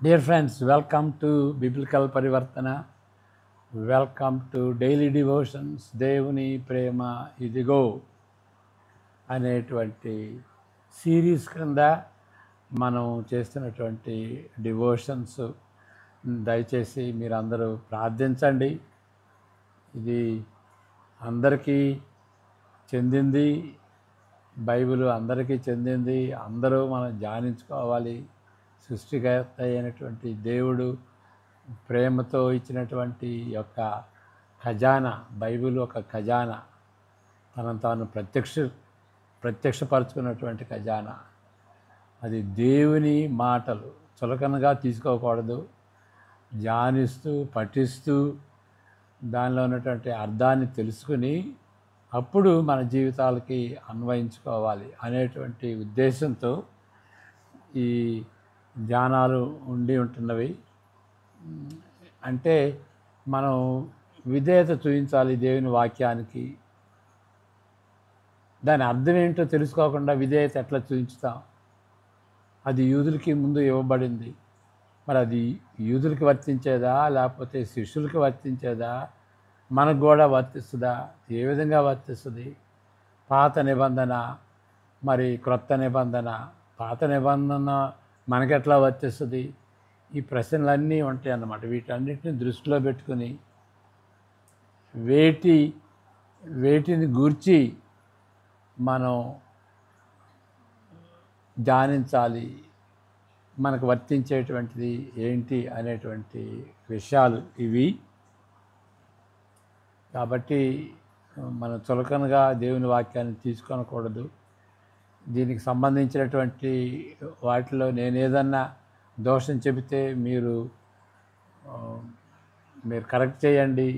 Dear friends, welcome to Biblical Parivartana. Welcome to Daily Devotions. దేవుని ప్రేమ ఇదిగో అనేటువంటి series కింద మనం చేస్తున్నటువంటి డివోషన్స్ దయచేసి మీరందరూ ప్రార్థించండి. ఇది అందరికీ చెందింది, బైబిల్ అందరికీ చెందింది. అందరూ మనం ధ్యానించుకోవాలి. సృష్టికర్త అయినటువంటి దేవుడు ప్రేమతో ఇచ్చినటువంటి యొక్క ఖజానా, బైబిల్ ఒక ఖజానా, తనను తాను ప్రత్యక్షపరచుకున్నటువంటి ఖజానా. అది దేవుని మాటలు చులకనగా తీసుకోకూడదు. ధ్యానిస్తూ పఠిస్తూ దానిలో ఉన్నటువంటి అర్థాన్ని తెలుసుకుని అప్పుడు మన జీవితాలకి అన్వయించుకోవాలి అనేటువంటి ఉద్దేశంతో ఈ ధ్యానాలు ఉంటున్నవి. అంటే మనం విధేయత చూపించాలి దేవుని వాక్యానికి. దాని అర్థం ఏంటో తెలుసుకోకుండా విధేయత ఎట్లా చూపించుతాం? అది యూదులకి ముందు ఇవ్వబడింది. మరి అది యూదులకి వర్తించేదా, లేకపోతే శిష్యులకి వర్తించేదా, మనకు కూడా వర్తిస్తుందా? ఏ విధంగా వర్తిస్తుంది? పాత నిబంధన మరి క్రొత్త నిబంధన, పాత నిబంధన మనకెట్లా వర్తిస్తుంది? ఈ ప్రశ్నలన్నీ ఉంటాయి అన్నమాట. వీటన్నిటిని దృష్టిలో పెట్టుకుని వేటిని గూర్చి మనం ధ్యానించాలి, మనకు వర్తించేటువంటిది ఏంటి అనేటువంటి విషయాలు ఇవి. కాబట్టి మనం చులకనగా దేవుని వాక్యాన్ని తీసుకొనకూడదు. దీనికి సంబంధించినటువంటి వాటిలో నేను ఏదన్నా దోషం చెబితే మీరు కరెక్ట్ చేయండి.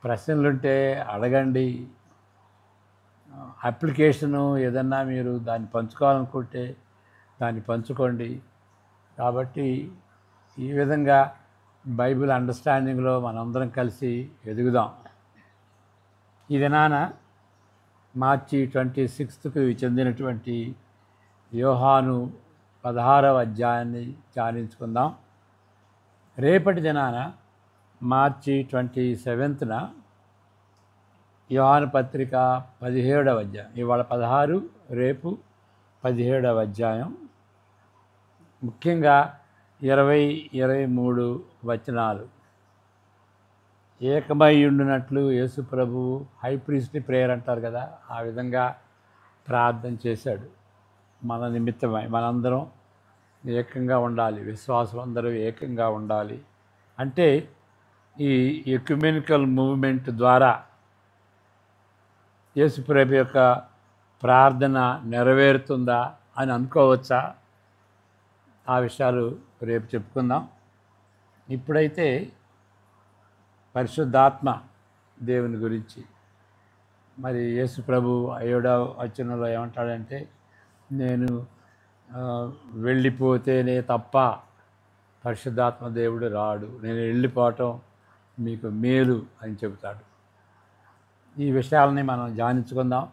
ప్రశ్నలుంటే అడగండి. అప్లికేషను ఏదన్నా మీరు దాన్ని పంచుకోవాలనుకుంటే దాన్ని పంచుకోండి. కాబట్టి ఈ విధంగా బైబిల్ అండర్స్టాండింగ్లో మనందరం కలిసి ఎదుగుదాం. ఈ దినాన మార్చి 26కు చెందినటువంటి యోహాను 16వ అధ్యాయాన్ని ధ్యానించుకుందాం. రేపటి దినాన మార్చి 27న యోహాను పత్రిక 17వ అధ్యాయం. ఇవాళ 16, రేపు 17వ అధ్యాయం. ముఖ్యంగా 20, 23 వచనాలు. ఏకమై ఉండునట్లు యేసు ప్రభువు హై ప్రీస్ట్లీ ప్రేయర్ అంటారు కదా, ఆ విధంగా ప్రార్థన చేశాడు. మన నిమిత్తమై మనందరం ఏకంగా ఉండాలి, విశ్వాసులందరూ ఏకంగా ఉండాలి. అంటే ఈ ఎక్యుమెనికల్ మూవ్మెంట్ ద్వారా యేసు ప్రభు యొక్క ప్రార్థన నెరవేరుతుందా అని అనుకోవచ్చా? ఆ విషయాలు రేపు చెప్పుకుందాం. ఇప్పుడైతే పరిశుద్ధాత్మ దేవుని గురించి మరి యేసు ప్రభు 7వ వచనంలో ఏమంటాడంటే, నేను వెళ్ళిపోతేనే తప్ప పరిశుద్ధాత్మ దేవుడు రాడు, నేను వెళ్ళిపోవటం మీకు మేలు అని చెబుతాడు. ఈ విషయాలని మనం ధ్యానించుకుందాం.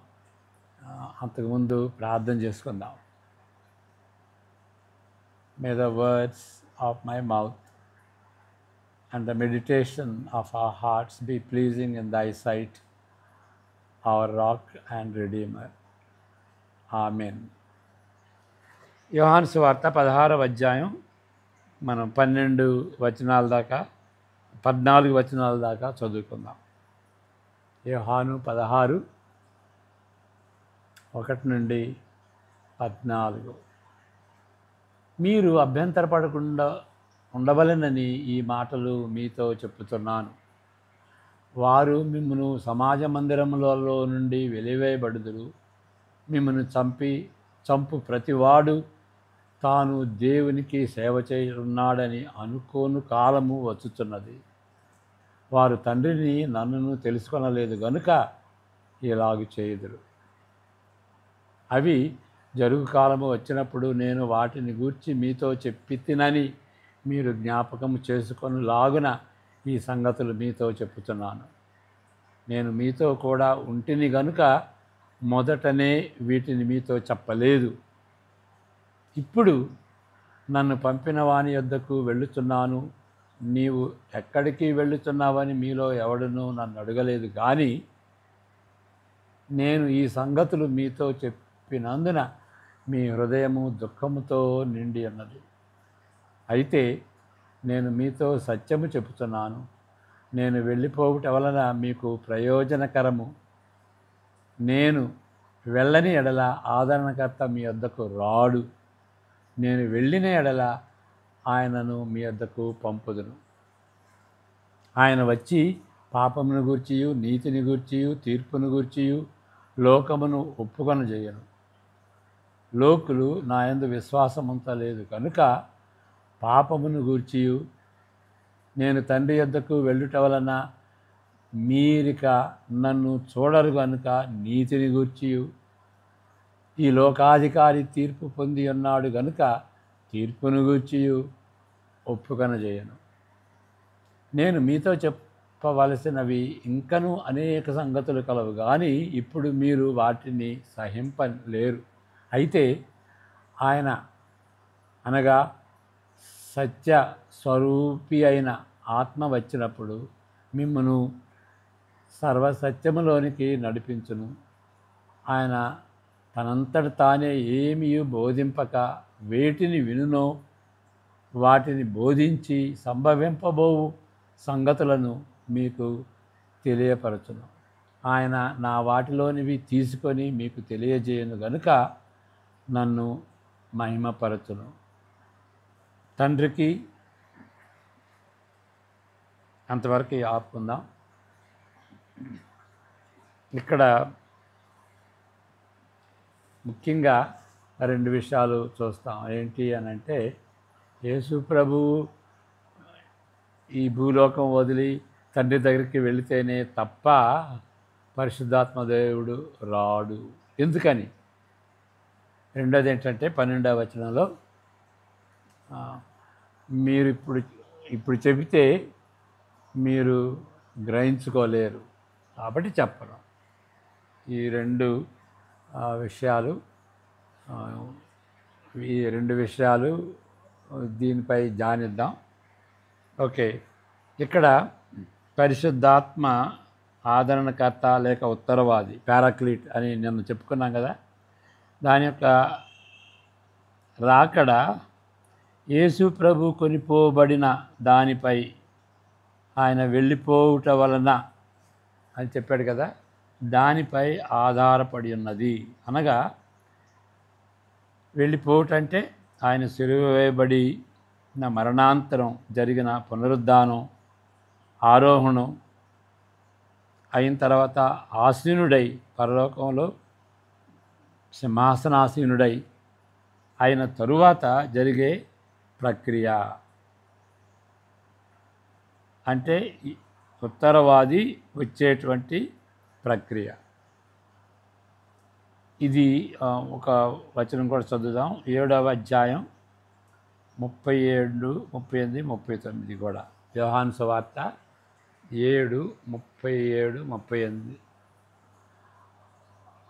అంతకుముందు ప్రార్థన చేసుకుందాం. May the words of my mouth and the meditation of our hearts be pleasing in thy sight, our rock and redeemer. Amen. యోహాను సువార్త 16వ అధ్యాయం మనం 14 వచనాల దాకా చదువుకుందాం. యోహాను 16, 1 నుండి 14. మీరు అభ్యంతరపడకుండా ఉండవలెనని ఈ మాటలు మీతో చెప్పుతున్నాను. వారు మిమ్మును సమాజ మందిరములలో నుండి వెలివేయబడుదురు. మిమ్మును చంపు ప్రతివాడు తాను దేవునికి సేవ చేయున్నాడని అనుకోను కాలము వచ్చుచున్నది. వారు తండ్రిని నన్నును తెలుసుకొనలేదు గనుక ఇలాగు చేయుదురు. అవి జరుగు కాలము వచ్చినప్పుడు నేను వాటిని గూర్చి మీతో చెప్పితినని మీరు జ్ఞాపకము చేసుకొనులాగున ఈ సంగతులు మీతో చెప్పుతున్నాను. నేను మీతో కూడా ఉంటిని గనుక మొదటనే వీటిని మీతో చెప్పలేదు. ఇప్పుడు నన్ను పంపిన వాని యొద్దకు వెళ్ళుచున్నాను, నీవు ఎక్కడికి వెళ్ళుచున్నావని మీలో ఎవడునూ నన్ను అడగలేదు. కానీ నేను ఈ సంగతులు మీతో చెప్పినందున మీ హృదయము దుఃఖముతో నిండి ఉన్నది. అయితే నేను మీతో సత్యము చెబుతున్నాను, నేను వెళ్ళిపోవుట వలన మీకు ప్రయోజనకరము. నేను వెళ్ళని ఎడల ఆదరణకర్త మీ వద్దకు రాడు. నేను వెళ్ళిన ఎడల ఆయనను మీ వద్దకు పంపుదును. ఆయన వచ్చి పాపమును గూర్చియు నీతిని గూర్చియు తీర్పును గూర్చియు లోకమును ఒప్పుకొనజేయను. లోకులు నా యందు విశ్వాసం ఉంచలేదు కనుక పాపమును గూర్చియు నేను తండ్రి యొద్దకు వెళ్ళుట వలన మీరిక నన్ను చూడరు కనుక నీతిని గూర్చియు ఈ లోకాధికారి తీర్పు పొంది ఉన్నాడు గనుక తీర్పును గూర్చియు ఒప్పుకొనజేయను. నేను మీతో చెప్పవలసినవి ఇంకనూ అనేక సంగతులు కలవు, కానీ ఇప్పుడు మీరు వాటిని సహింపలేరు. అయితే ఆయన అనగా సత్య స్వరూపి అయిన ఆత్మ వచ్చినప్పుడు మిమ్మును సర్వసత్యములోనికి నడిపించును. ఆయన తనంతట తానే ఏమీ బోధింపక వేటిని వినునో వాటిని బోధించి సంభవింపబోవు సంగతులను మీకు తెలియపరచును. ఆయన నా వాటిలోనివి తీసుకొని మీకు తెలియజేయను గనుక నన్ను మహిమపరచును. తండ్రికి అంతవరకు ఆపుకుందాం. ఇక్కడ ముఖ్యంగా రెండు విషయాలు చూస్తాం. ఏంటి అని అంటే, యేసు ప్రభువు ఈ భూలోకం వదిలి తండ్రి దగ్గరికి వెళితేనే తప్ప పరిశుద్ధాత్మ దేవుడు రాడు. ఎందుకని? రెండోది ఏంటంటే 12వ వచనంలో మీరు ఇప్పుడు చెబితే మీరు గ్రహించుకోలేరు కాబట్టి చెప్పను. ఈ రెండు విషయాలు దీనిపై ధ్యానిద్దాం. ఓకే, ఇక్కడ పరిశుద్ధాత్మ ఆదరణకర్త లేక ఉత్తరవాది, పారాక్లీట్ అని నిన్న చెప్పుకున్నాం కదా. దాని యొక్క రాకడ యేసు ప్రభు కొనిపోబడిన దానిపై ఆయన వెళ్ళిపోవుట వలన అని చెప్పాడు కదా, దానిపై ఆధారపడి ఉన్నది. అనగా వెళ్ళిపోవటంటే ఆయన సిలువ వేయబడి మరణాంతరం జరిగిన పునరుద్ధానం, ఆరోహణం అయిన తర్వాత ఆసీనుడై పరలోకంలో సింహాసనాసీనుడై అయిన తరువాత జరిగే ప్రక్రియ. అంటే ఉత్తరవాది వచ్చేటువంటి ప్రక్రియ. ఇది ఒక వచనం కూడా చదువుదాం. 7వ అధ్యాయం 37, 38, 39 కూడా. యోహాను సువార్త 7, 37, 38.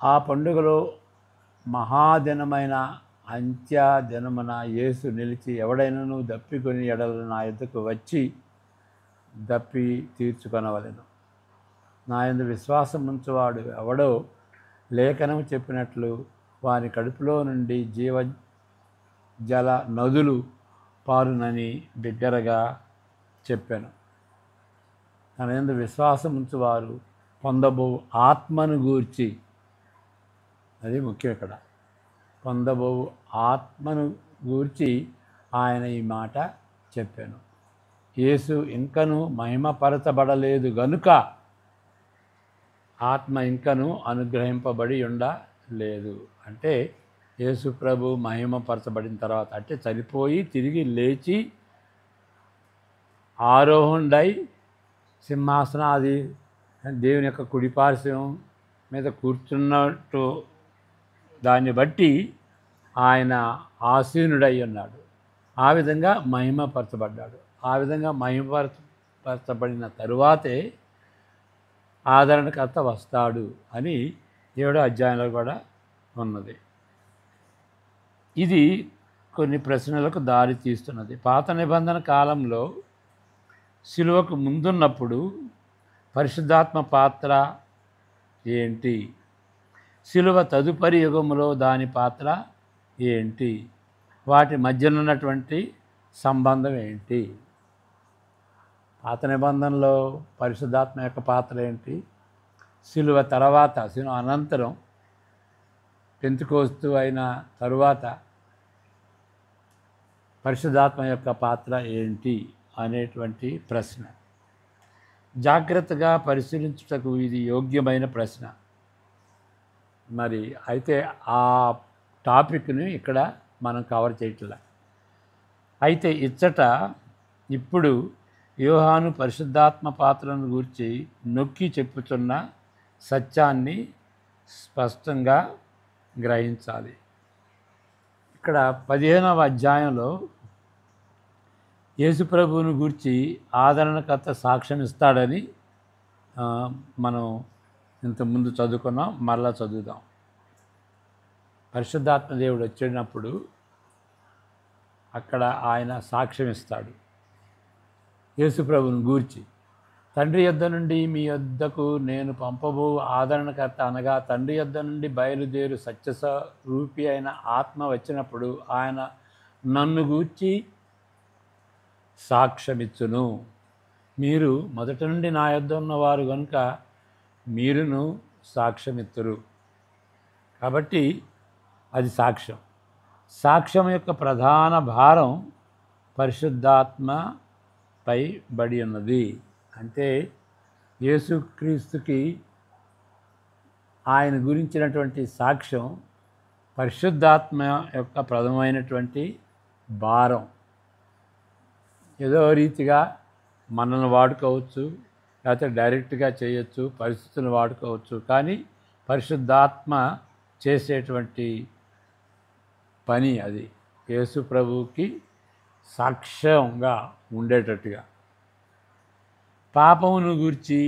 ఆ పండుగలో మహాదినమైన అంత్యదినమున యేసు నిలిచి ఎవడైనను దప్పికొని ఎడల నా యొద్దకు వచ్చి దప్పి తీర్చుకొనవలెను. నా యందు విశ్వాసం ఉంచువాడు ఎవడో లేఖనం చెప్పినట్లు వాని కడుపులో నుండి జీవజల నదులు పారునని బిగ్గరగా చెప్పాను. తన యందు విశ్వాసం ఉంచువారు పొందబో ఆత్మను గూర్చి, అది ముఖ్యం ఇక్కడ, పొందబో ఆత్మను గూర్చి ఆయన ఈ మాట చెప్పాను. యేసు ఇంకను మహిమపరచబడలేదు గనుక ఆత్మ ఇంకను అనుగ్రహింపబడి ఉండలేదు. అంటే యేసు ప్రభు మహిమపరచబడిన తర్వాత, అంటే చనిపోయి తిరిగి లేచి ఆరోహణుడై సింహాసనాది దేవుని యొక్క కుడిపార్శ్వం మీద కూర్చున్నట్టు దాన్ని బట్టి ఆయన ఆసీనుడై ఉన్నాడు. ఆ విధంగా మహిమపరచబడ్డాడు. ఆ విధంగా మహిమపరచబడిన తరువాతే ఆదరణకర్త వస్తాడు అని 7వ అధ్యాయంలో కూడా ఉన్నది. ఇది కొన్ని ప్రశ్నలకు దారి తీస్తున్నది. పాత నిబంధన కాలంలో శిలువకు ముందున్నప్పుడు పరిశుద్ధాత్మ పాత్ర ఏంటి? శిలువ తదుపరి యుగములో దాని పాత్ర ఏంటి? వాటి మధ్యన ఉన్నటువంటి సంబంధం ఏంటి? పాత నిబంధనలో పరిశుద్ధాత్మ యొక్క పాత్ర ఏంటి? శిలువ తర్వాత, శిలువ అనంతరం, పెంతెకోస్తు అయిన తరువాత పరిశుద్ధాత్మ యొక్క పాత్ర ఏంటి అనేటువంటి ప్రశ్న. జాగ్రత్తగా పరిశీలించుటకు ఇది యోగ్యమైన ప్రశ్న. మరి అయితే ఆ టాపిక్ని ఇక్కడ మనం కవర్ చేయట్లే. అయితే ఇప్పుడు యోహాను పరిశుద్ధాత్మ పాత్రను గురించి నొక్కి చెప్పుతున్న సత్యాన్ని స్పష్టంగా గ్రహించాలి. ఇక్కడ 15వ అధ్యాయంలో యేసుప్రభువుని గూర్చి ఆదరణకర్త సాక్ష్యం ఇస్తాడని మనం ఇంతకుముందు చదువుకున్నాం, మరలా చదువుదాం. పరిశుద్ధాత్మ దేవుడు వచ్చినప్పుడు అక్కడ ఆయన సాక్ష్యం ఇస్తాడు యేసుప్రభుని గూర్చి. తండ్రి యొద్ద నుండి మీ యొద్దకు నేను పంపబో ఆదరణకర్త అనగా తండ్రి యొద్ద నుండి బయలుదేరు సత్యస్వరూపి అయిన ఆత్మ వచ్చినప్పుడు ఆయన నన్ను గూర్చి సాక్ష్యమిచ్చును. మీరు మొదటి నుండి నా యొద్ద ఉన్నవారు కనుక మీరును సాక్ష్యమిత్తురు. కాబట్టి అది సాక్ష్యం యొక్క ప్రధాన భారం పరిశుద్ధాత్మపై బడి ఉన్నది. అంటే యేసుక్రీస్తుకి ఆయన గురించినటువంటి సాక్ష్యం పరిశుద్ధాత్మ యొక్క ప్రథమైనటువంటి భారం. ఏదో రీతిగా మనల్ని వాడుకోవచ్చు, లేకపోతే డైరెక్ట్గా చేయొచ్చు, పరిస్థితులను వాడుకోవచ్చు. కానీ పరిశుద్ధాత్మ చేసేటువంటి పని అది యేసు ప్రభువుకి సాక్ష్యంగా ఉండేటట్టుగా. పాపమును గూర్చి,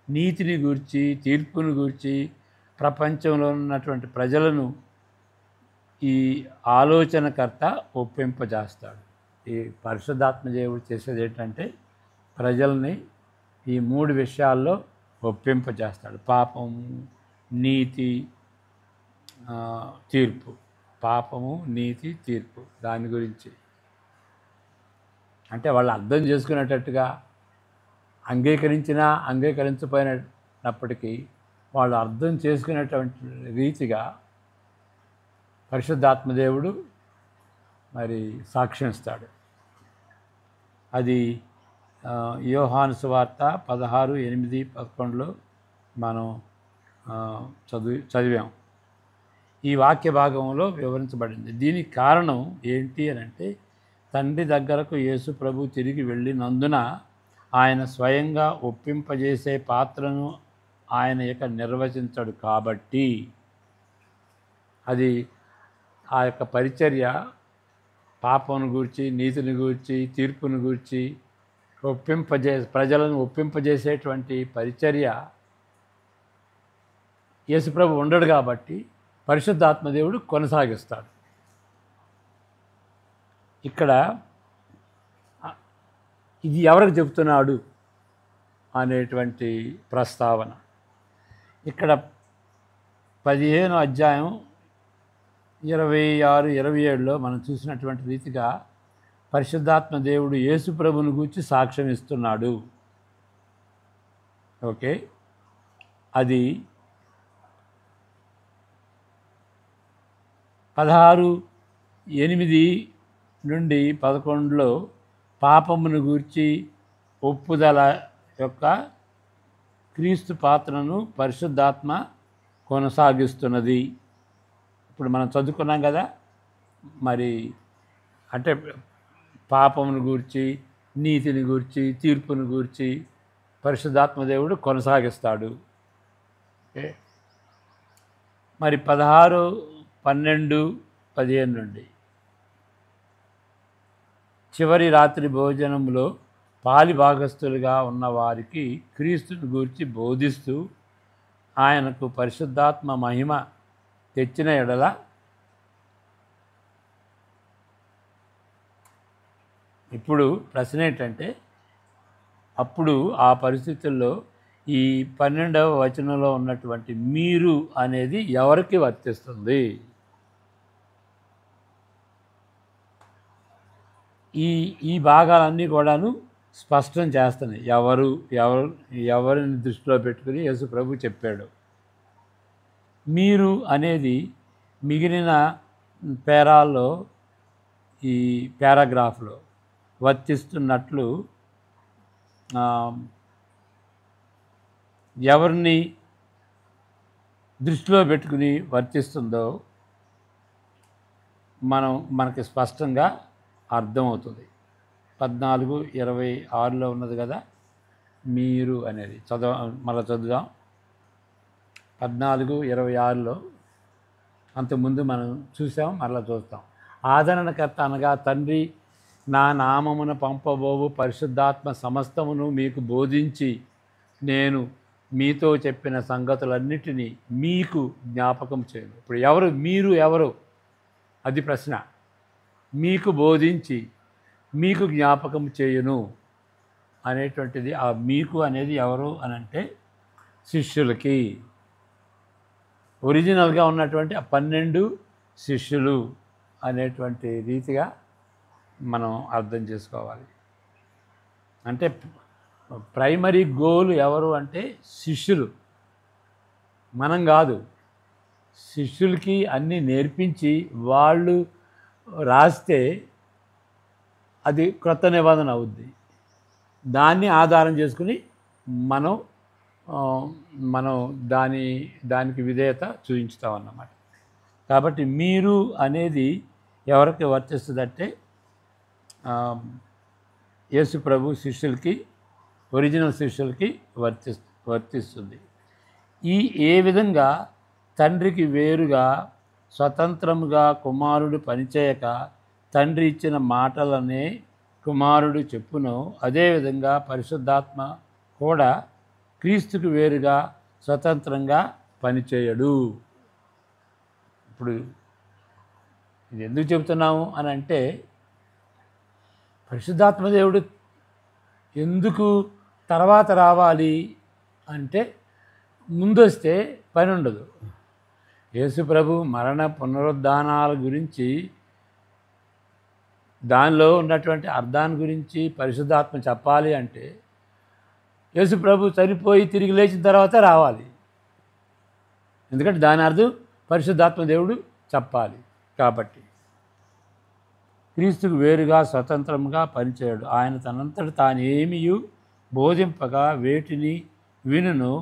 నీతిని గూర్చి, తీర్పును గూర్చి ప్రపంచంలో ఉన్నటువంటి ప్రజలను ఈ ఆలోచనకర్త ఒప్పింపజేస్తాడు. ఈ పరిశుద్ధాత్మ దేవుడు చేసేది ఏంటంటే ప్రజల్ని ఈ 3 విషయాల్లో ఒప్పింపజేస్తాడు. పాపము, నీతి, తీర్పు. పాపము, నీతి, తీర్పు, దాని గురించి. అంటే వాళ్ళు అర్థం చేసుకునేటట్టుగా, అంగీకరించినా అంగీకరించపోయినప్పటికీ వాళ్ళు అర్థం చేసుకునేటువంటి రీతిగా పరిశుద్ధాత్మదేవుడు మరి సాక్ష్యం ఇస్తాడు. అది యోహాను సువార్త 16:8-11లో మనం చదివాం. ఈ వాక్య భాగంలో వివరించబడింది. దీనికి కారణం ఏంటి అని అంటే తండ్రి దగ్గరకు యేసు ప్రభు తిరిగి వెళ్ళినందున ఆయన స్వయంగా ఒప్పింపజేసే పాత్రను ఆయన ఇక నిర్వచించడు. కాబట్టి అది ఆ యొక్క పరిచర్య పాపమును గూర్చి, నీతిని గూర్చి, తీర్పును గూర్చి ప్రజలను ఒప్పింపజేసేటువంటి పరిచర్య యేసుప్రభు ఉండడు. కాబట్టి పరిశుద్ధాత్మదేవుడు కొనసాగిస్తాడు. ఇక్కడ ఇది ఎవరికి చెబుతున్నాడు అనేటువంటి ప్రస్తావన. ఇక్కడ 15వ అధ్యాయం 26-27లో మనం చూసినటువంటి రీతిగా పరిశుద్ధాత్మ దేవుడు యేసు ప్రభువుని గూర్చి సాక్ష్యం ఇస్తున్నాడు. ఓకే, అది 16:8-11లో పాపమును గూర్చి ఒప్పుదల యొక్క క్రీస్తు పాత్రను పరిశుద్ధాత్మ కొనసాగిస్తున్నది. ఇప్పుడు మనం చదువుకున్నాం కదా. మరి అంటే పాపమును గూర్చి, నీతిని గూర్చి, తీర్పును గూర్చి పరిశుద్ధాత్మదేవుడు కొనసాగిస్తాడు. మరి 16, 12, 15 నుండి చివరి రాత్రి భోజనంలో పాలి భాగస్థులుగా ఉన్న వారికి క్రీస్తుని గూర్చి బోధిస్తూ ఆయనకు పరిశుద్ధాత్మ మహిమ తెచ్చిన ఎడల ఇప్పుడు ప్రశ్న ఏంటంటే, అప్పుడు ఆ పరిస్థితుల్లో ఈ 12వ వచనంలో ఉన్నటువంటి మీరు అనేది ఎవరికి వర్తిస్తుంది? ఈ ఈ భాగాలన్నీ కూడాను స్పష్టం చేస్తున్నాయి. ఎవరిని దృష్టిలో పెట్టుకుని యేసు ప్రభు చెప్పాడు. మీరు అనేది మిగిలిన పేరాల్లో ఈ పారాగ్రాఫ్లో వర్తిస్తున్నట్లు ఎవరిని దృష్టిలో పెట్టుకుని వర్తిస్తుందో మనకి స్పష్టంగా అర్థమవుతుంది. 14:26లో ఉన్నది కదా మీరు అనేది. మళ్ళీ చదువుదాం. 14:26లో అంతకుముందు మనం చూసాం, మరలా చూస్తాం. ఆదరణకర్త అనగా తండ్రి నా నామమున పంపబోవు పరిశుద్ధాత్మ సమస్తమును మీకు బోధించి నేను మీతో చెప్పిన సంగతులన్నిటినీ మీకు జ్ఞాపకం చేయను. ఇప్పుడు మీరు ఎవరు? అది ప్రశ్న. మీకు బోధించి మీకు జ్ఞాపకం చేయును అనేటువంటిది. ఆ మీకు అనేది ఎవరు అనంటే శిష్యులకి, ఒరిజినల్గా ఉన్నటువంటి ఆ 12 శిష్యులు అనేటువంటి రీతిగా మనం అర్థం చేసుకోవాలి. అంటే ప్రైమరీ గోల్ ఎవరు అంటే శిష్యులు, మనం కాదు. శిష్యులకి అన్నీ నేర్పించి వాళ్ళు రాస్తే అది క్రొత్త నిబంధన అవుద్ది. దాన్ని ఆధారం చేసుకుని మనం దానికి విధేయత చూపించుతాం అన్నమాట. కాబట్టి మీరు అనేది ఎవరికి వర్తిస్తుందంటే యేసు ప్రభు శిష్యులకి, ఒరిజినల్ శిష్యులకి వర్తిస్తుంది. ఏ విధంగా తండ్రికి వేరుగా స్వతంత్రముగా కుమారుడు పనిచేయక తండ్రి ఇచ్చిన మాటలనే కుమారుడు చెప్పునో అదేవిధంగా పరిశుద్ధాత్మ కూడా క్రీస్తుకు వేరుగా స్వతంత్రంగా పనిచేయడు. ఇప్పుడు ఇది ఎందుకు చెబుతున్నాము అని అంటే, పరిశుద్ధాత్మదేవుడు ఎందుకు తర్వాత రావాలి అంటే, ముందొస్తే పని ఉండదు. యేసు ప్రభు మరణ పునరుద్ధానాల గురించి, దానిలో ఉన్నటువంటి అర్థాన్ని గురించి పరిశుద్ధాత్మ చెప్పాలి అంటే యేసు ప్రభు చనిపోయి తిరిగి లేచిన తర్వాత రావాలి. ఎందుకంటే దాని అర్థం పరిశుద్ధాత్మ దేవుడు చెప్పాలి. కాబట్టి క్రీస్తుకు వేరుగా స్వతంత్రంగా పనిచేయడు. ఆయన తనంతట తానేమీ బోధింపగా వేటిని వినును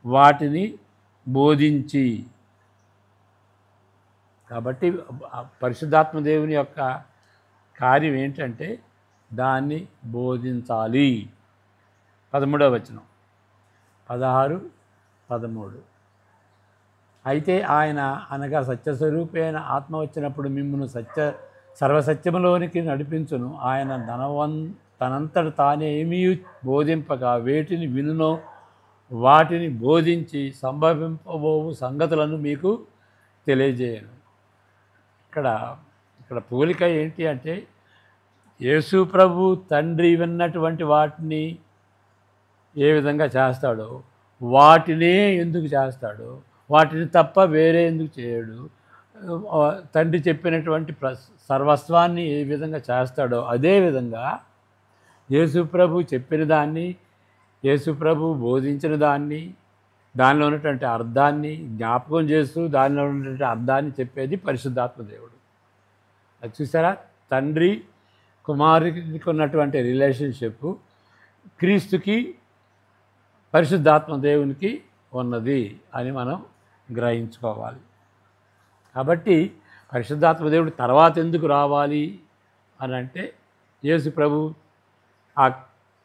వాటిని బోధించి. కాబట్టి పరిశుద్ధాత్మ దేవుని యొక్క కార్యం ఏంటంటే దాన్ని బోధించాలి. 13వ వచనం, 16, 13. అయితే ఆయన అనగా సత్యస్వరూపైన ఆత్మ వచ్చినప్పుడు మిమ్మును సర్వసత్యములోనికి నడిపించును. ఆయన తనంతట తానే ఏమీ బోధింపగా వేటిని వినునో వాటిని బోధించి సంభవింపబోవు సంగతులను మీకు తెలియజేయను. ఇక్కడ పోలిక ఏంటి అంటే, యేసు ప్రభు తండ్రి విన్నటువంటి వాటిని ఏ విధంగా చేస్తాడో వాటినే ఎందుకు చేస్తాడో, వాటిని తప్ప వేరే ఎందుకు చేయడు, తండ్రి చెప్పినటువంటి సర్వస్వాన్ని ఏ విధంగా చేస్తాడో అదేవిధంగా యేసు ప్రభు చెప్పిన దాన్ని, యేసు ప్రభు బోధించిన దాన్ని, దానిలో ఉన్నటువంటి అర్థాన్ని జ్ఞాపకం చేస్తూ దానిలో ఉన్నటువంటి అర్థాన్ని చెప్పేది పరిశుద్ధాత్మ దేవుడు. అది చూసారా, తండ్రి కుమారునికి ఉన్నటువంటి రిలేషన్షిప్ క్రీస్తుకి పరిశుద్ధాత్మ దేవునికి ఉన్నది అని మనం గ్రహించుకోవాలి. కాబట్టి పరిశుద్ధాత్మ దేవుడు తర్వాత ఎందుకు రావాలి అని అంటే, యేసు ప్రభు ఆ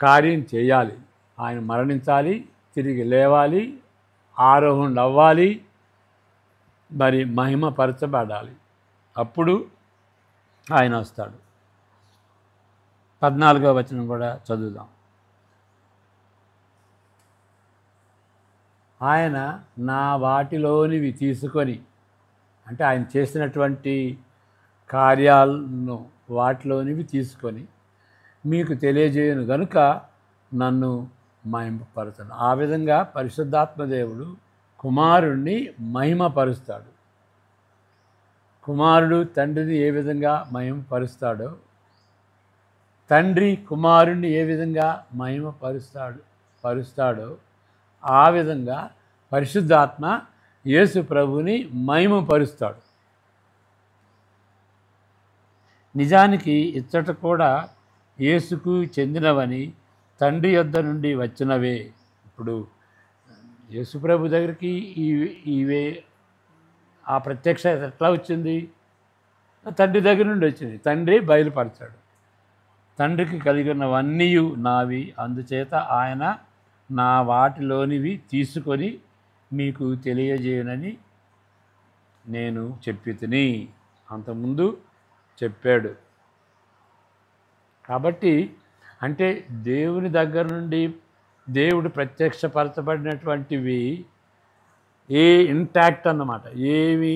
కార్యం చేయాలి. ఆయన మరణించాలి, తిరిగి లేవాలి, ఆరోహణ అవ్వాలి, మరి మహిమపరచబడాలి. అప్పుడు ఆయన వస్తాడు. 14వ వచనం కూడా చదువుదాం. ఆయన నా వాటిలోనివి తీసుకొని, అంటే ఆయన చేసినటువంటి కార్యాలను వాటిలోనివి తీసుకొని మీకు తెలియజేయను గనుక నన్ను మహిమపరుతాను. ఆ విధంగా పరిశుద్ధాత్మదేవుడు కుమారుణ్ణి మహిమపరుస్తాడు. కుమారుడు తండ్రిని ఏ విధంగా మహిమపరుస్తాడో, తండ్రి కుమారుణ్ణి ఏ విధంగా పరుస్తాడో ఆ విధంగా పరిశుద్ధాత్మ యేసు ప్రభుని మహిమపరుస్తాడు. నిజానికి ఇచ్చట కూడా యేసుకు చెందినవని తండ్రి యొద్ద నుండి వచ్చినవే. ఇప్పుడు యేసుప్రభు దగ్గరికి ఇవే ఆ ప్రత్యక్షత ఎట్లా వచ్చింది? తండ్రి దగ్గర నుండి వచ్చింది. తండ్రి బయలుపరచాడు. తండ్రికి కలిగినవన్నీ నావి, అందుచేత ఆయన నా వాటిలోనివి తీసుకొని మీకు తెలియజేయనని నేను చెప్పితిని. అంతకుముందు చెప్పాడు. కాబట్టి అంటే దేవుని దగ్గర నుండి దేవుడు ప్రత్యక్షపరచబడినటువంటివి ఇంటాక్ట్ అన్నమాట. ఏమి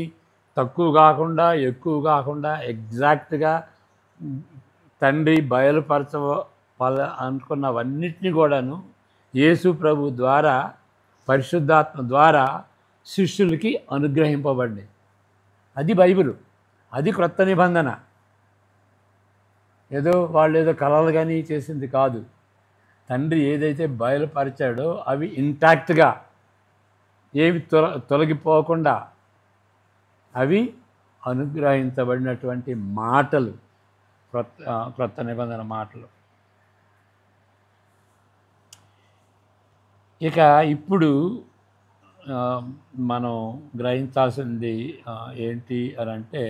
తక్కువ కాకుండా ఎక్కువ కాకుండా ఎగ్జాక్ట్గా తండ్రి అనుకున్నవన్నిటినీ కూడాను యేసు ప్రభు ద్వారా పరిశుద్ధాత్మ ద్వారా శిష్యులకి అనుగ్రహింపబడ్డాయి. అది బైబిలు, అది క్రొత్త నిబంధన. వాళ్ళు ఏదో కలలు కానీ చేసింది కాదు. తండ్రి ఏదైతే బయలుపరిచాడో అవి ఇంటాక్ట్గా ఏవి తొలగిపోకుండా అవి అనుగ్రహించబడినటువంటి మాటలు, క్రొత్త నిబంధన మాటలు. ఇక ఇప్పుడు మనం గ్రహించాల్సింది ఏంటి అని అంటే,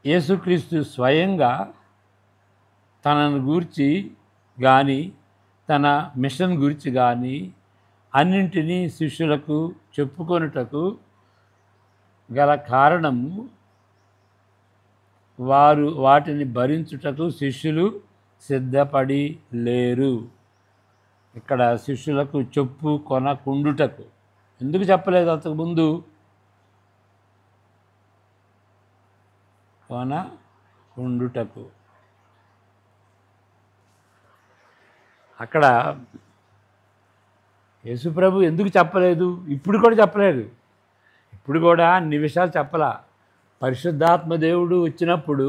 యేసుక్రీస్తు స్వయంగా తనను గూర్చి కానీ తన మిషన్ గురించి కానీ అన్నింటినీ శిష్యులకు చెప్పుకొనుటకు గల కారణము వారు వాటిని భరించుటకు శిష్యులు సిద్ధపడి లేరు. ఇక్కడ శిష్యులకు చెప్పు కొనకుండుటకు ఎందుకు చెప్పలేదు? అంతకుముందు కొనకుండుటకు అక్కడ యేసుప్రభు ఎందుకు చెప్పలేదు? ఇప్పుడు కూడా చెప్పలేదు. ఇప్పుడు కూడా అన్ని విషయాలు చెప్పలా. పరిశుద్ధాత్మ దేవుడు వచ్చినప్పుడు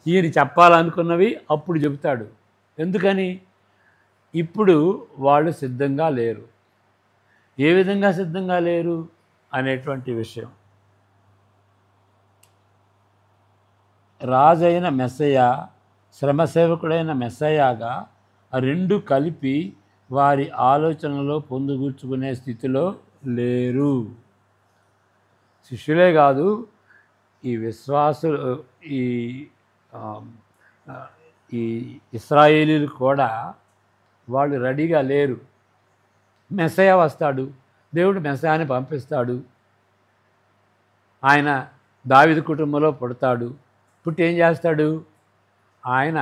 ఈయన చెప్పాలనుకున్నవి అప్పుడు చెబుతాడు. ఎందుకని? ఇప్పుడు వాళ్ళు సిద్ధంగా లేరు. ఏ విధంగా సిద్ధంగా లేరు అనేటువంటి విషయం. రాజైన మెస్సయ్య, శ్రమసేవకుడైన మెస్సయ్యగా ఆ రెండు కలిపి వారి ఆలోచనలో పొందుగూర్చుకునే స్థితిలో లేరు. శిష్యులే కాదు, ఈ విశ్వాసులు, ఈ ఇశ్రాయేలీలు కూడా వాళ్ళు రెడీగా లేరు. మెస్సయ్య వస్తాడు, దేవుడు మెస్సయ్యని పంపిస్తాడు. ఆయన దావీదు కుటుంబంలో పుడతాడు. పుట్టి ఏం చేస్తాడు? ఆయన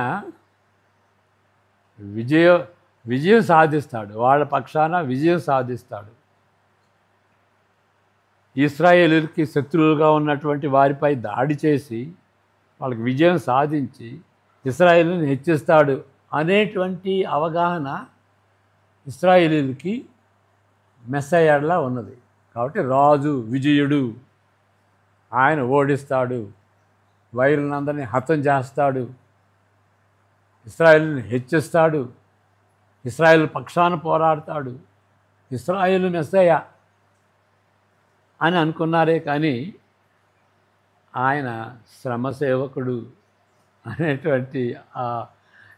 విజయం సాధిస్తాడు. వాళ్ళ పక్షాన విజయం సాధిస్తాడు. ఇశ్రాయేలుకి శత్రువులుగా ఉన్నటువంటి వారిపై దాడి చేసి వాళ్ళకి విజయం సాధించి ఇశ్రాయేలుని హెచ్చిస్తాడు అనేటువంటి అవగాహన ఇశ్రాయేలీలకి మెస్సయ్యలా ఉన్నది. కాబట్టి రాజు విజయుడు, ఆయన ఓడిస్తాడు, వైరులందరినీ హతం చేస్తాడు, ఇశ్రాయేలుని హెచ్చిస్తాడు, ఇశ్రాయేలు పక్షాన పోరాడతాడు, ఇశ్రాయేలు మెస్సయ్య అని అనుకున్నారే కానీ ఆయన శ్రమ సేవకుడు అనేటువంటి ఆ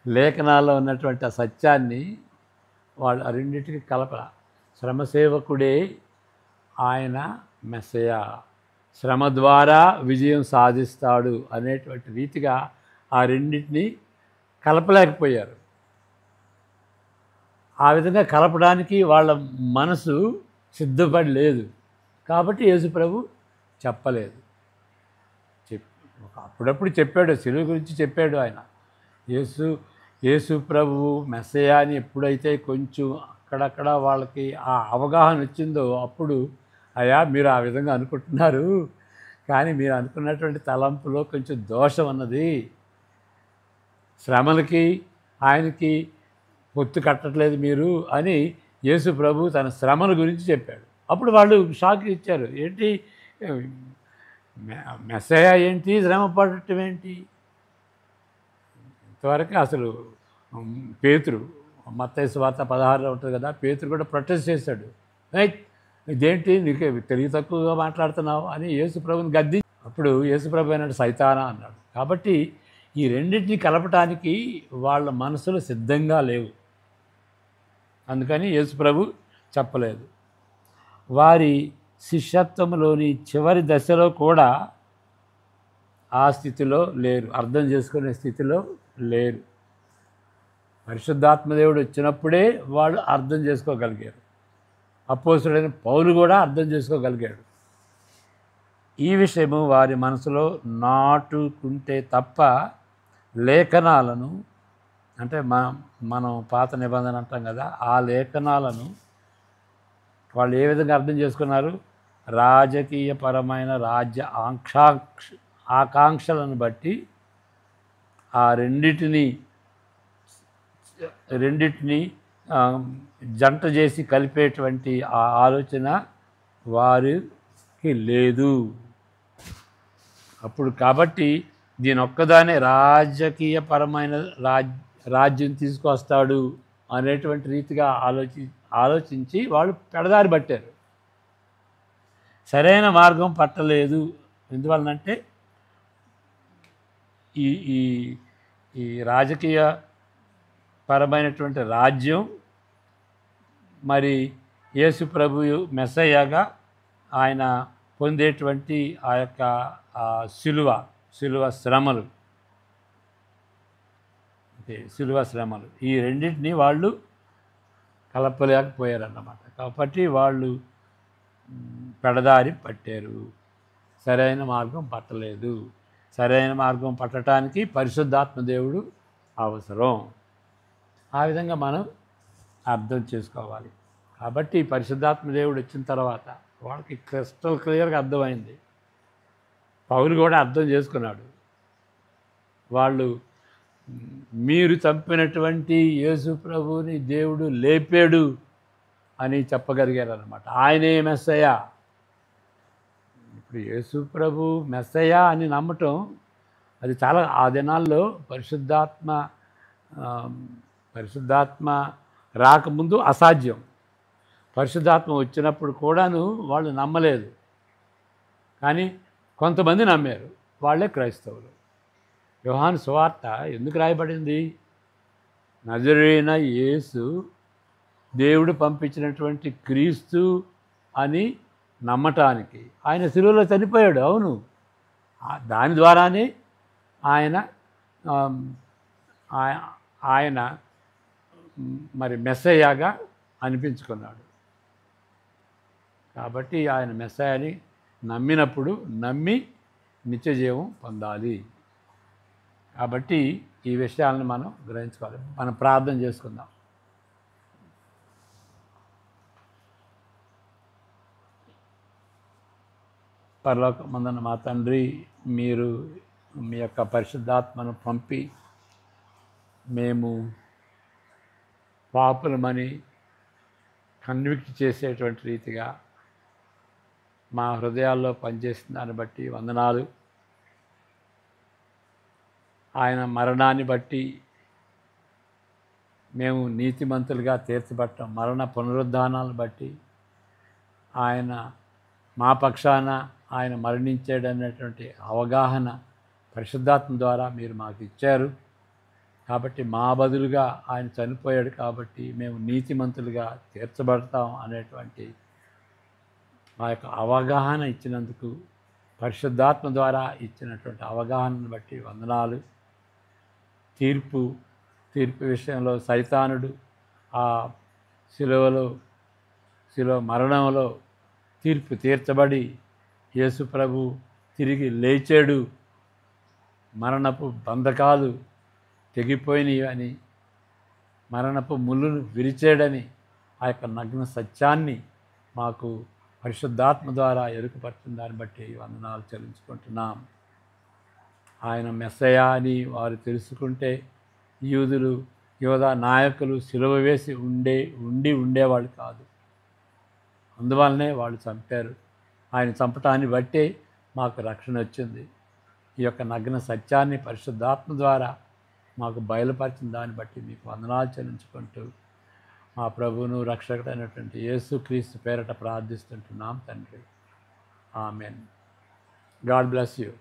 లేఖనాల్లో ఉన్నటువంటి ఆ సత్యాన్ని వాళ్ళు ఆ రెండింటికి కలప. శ్రమ సేవకుడే ఆయన మెస్సయ్య, శ్రమ ద్వారా విజయం సాధిస్తాడు అనేటువంటి రీతిగా ఆ రెండింటిని కలపలేకపోయారు. ఆ విధంగా కలపడానికి వాళ్ళ మనసు సిద్ధపడి లేదు. కాబట్టి యేసుప్రభు చెప్పలేదు. అప్పుడప్పుడు చెప్పాడు, శిలువ గురించి చెప్పాడు. ఆయన యేసు ప్రభువు మెస్సయ్య అని ఎప్పుడైతే కొంచెం అక్కడక్కడ వాళ్ళకి ఆ అవగాహన వచ్చిందో అప్పుడు, అయ్యా మీరు ఆ విధంగా అనుకుంటున్నారు, కానీ మీరు అనుకున్నటువంటి తలంపులో కొంచెం దోషం ఉన్నది. శ్రమలకి ఆయనకి పొత్తు కట్టట్లేదు మీరు అని యేసు ప్రభు తన శ్రమల గురించి చెప్పాడు. అప్పుడు వాళ్ళు షాక్ ఇచ్చారు. ఏంటి మెస్సయ్య ఏంటి, శ్రమ పడటం ఏంటి? ఇంతవరకు అసలు పేతురు మత్తయి సువార్త 16లో ఉంటుంది కదా, పేతురు కూడా ప్రొటెస్ట్ చేశాడు. ఇదేంటి నీకు తెలివి తక్కువగా మాట్లాడుతున్నావు అని యేసు ప్రభుని గద్ది. అప్పుడు యేసు ప్రభు అన్నాడు, సైతానా అన్నాడు. కాబట్టి ఈ రెండింటిని కలపటానికి వాళ్ళ మనసులు సిద్ధంగా లేవు. అందుకని యేసు ప్రభు చెప్పలేదు. వారి శిష్యత్వంలోని చివరి దశలో కూడా ఆ స్థితిలో లేరు, అర్థం చేసుకునే స్థితిలో లేరు. పరిశుద్ధాత్మదేవుడు వచ్చినప్పుడే వాళ్ళు అర్థం చేసుకోగలిగారు. అపోస్తుడైన పౌలు కూడా అర్థం చేసుకోగలిగాడు. ఈ విషయము వారి మనసులో నాటుకుంటే తప్ప లేఖనాలను, అంటే మనం పాత నిబంధన అంటాం కదా, ఆ లేఖనాలను వాళ్ళు ఏ విధంగా అర్థం చేసుకున్నారు? రాజకీయపరమైన రాజ్య ఆకాంక్షలను బట్టి ఆ రెండింటిని జంట చేసి కలిపేటువంటి ఆ ఆలోచన వారికి లేదు. అప్పుడు కాబట్టి దీని ఒక్కదానే రాజకీయపరమైన రాజ్యం తీసుకొస్తాడు అనేటువంటి రీతిగా ఆలోచించి వాళ్ళు పెడదారి పట్టారు. సరైన మార్గం పట్టలేదు. ఎందువలనంటే ఈ ఈ ఈ రాజకీయ పరమైనటువంటి రాజ్యం మరి యేసు ప్రభు మెస్సయ్యగా ఆయన పొందేటువంటి ఆ యొక్క శిలువ శ్రమలు, శిలువ శ్రమలు, ఈ రెండింటినీ వాళ్ళు కలపలేకపోయారన్నమాట. కాబట్టి వాళ్ళు పెడదారి పట్టారు, సరైన మార్గం పట్టలేదు. సరైన మార్గం పట్టడానికి పరిశుద్ధాత్మ దేవుడు అవసరం. ఆ విధంగా మనం అర్థం చేసుకోవాలి. కాబట్టి పరిశుద్ధాత్మ దేవుడు వచ్చిన తర్వాత వాళ్ళకి క్రిస్టల్ క్లియర్గా అర్థమైంది. పౌలు కూడా అర్థం చేసుకున్నాడు. వాళ్ళు మీరు చంపినటువంటి యేసు ప్రభువుని దేవుడు లేపాడు అని చెప్పగలిగారు అన్నమాట. ఆయనే మెస్సయ్య. ఇప్పుడు యేసు ప్రభు మెస్సయ్య అని నమ్మటం అది చాలా, ఆ దినాల్లో పరిశుద్ధాత్మ రాకముందు అసాధ్యం. పరిశుద్ధాత్మ వచ్చినప్పుడు కూడాను వాళ్ళు నమ్మలేదు. కానీ కొంతమంది నమ్మారు, వాళ్ళే క్రైస్తవులు. యోహాను సువార్త ఎందుకు రాయబడింది? నజరేయుడైన యేసు దేవుడు పంపించినటువంటి క్రీస్తు అని నమ్మటానికి. ఆయన శిలువలో చనిపోయాడు, అవును. దాని ద్వారానే ఆయన మరి మెస్సయ్యగా అనిపించుకున్నాడు. కాబట్టి ఆయన మెస్సయ్యని నమ్మినప్పుడు నమ్మి నిత్యజీవం పొందాలి. కాబట్టి ఈ విషయాలను మనం గ్రహించుకోవాలి. మనం ప్రార్థన చేసుకుందాం. పరలోకమందున్న మా తండ్రి, మీరు మీ యొక్క పరిశుద్ధాత్మను పంపి మేము పాపులమని కన్విక్ట్ చేసేటువంటి రీతిగా మా హృదయాల్లో పనిచేసిన దాన్ని బట్టి వందనాలు. ఆయన మరణాన్ని బట్టి మేము నీతిమంతులుగా తీర్చబడటం, మరణ పునరుద్ధానాలను బట్టి ఆయన మా పక్షాన ఆయన మరణించాడనేటువంటి అవగాహన పరిశుద్ధాత్మ ద్వారా మీరు మాకు ఇచ్చారు. కాబట్టి మా బదులుగా ఆయన చనిపోయాడు కాబట్టి మేము నీతిమంతులుగా తీర్చబడతాం అనేటువంటి ఆ యొక్క అవగాహన ఇచ్చినందుకు, పరిశుద్ధాత్మ ద్వారా ఇచ్చినటువంటి అవగాహనను బట్టి వందనాలు. తీర్పు విషయంలో సైతానుడు ఆ శిలువ మరణంలో తీర్పు తీర్చబడి యేసు ప్రభు తిరిగి లేచాడు, మరణపు బంధకాలు తెగిపోయినాయి అని, మరణపు ముళ్ళును విరిచాడని ఆ యొక్క నగ్న సత్యాన్ని మాకు పరిశుద్ధాత్మ ద్వారా ఎరుకపరిచిన దాన్ని బట్టి వందనాలు చెల్లించుకుంటున్నాం. ఆయన మెస్సయా అని వారు తెలుసుకుంటే యోధా నాయకులు సిలువ వేసి ఉండేవాళ్ళు కాదు. అందువల్లనే వాళ్ళు చంపారు. ఆయన చంపటాన్ని బట్టే మాకు రక్షణ వచ్చింది. ఈ యొక్క నగ్న సత్యాన్ని పరిశుద్ధాత్మ ద్వారా మాకు బయలుపరిచిన దాన్ని బట్టి మీకు వందనాలు చెల్లించుకుంటూ మా ప్రభువును రక్షకుడైనటువంటి యేసుక్రీస్తు పేరట ప్రార్థిస్తుంటున్నాం తండ్రి. ఆమెన్. God bless you.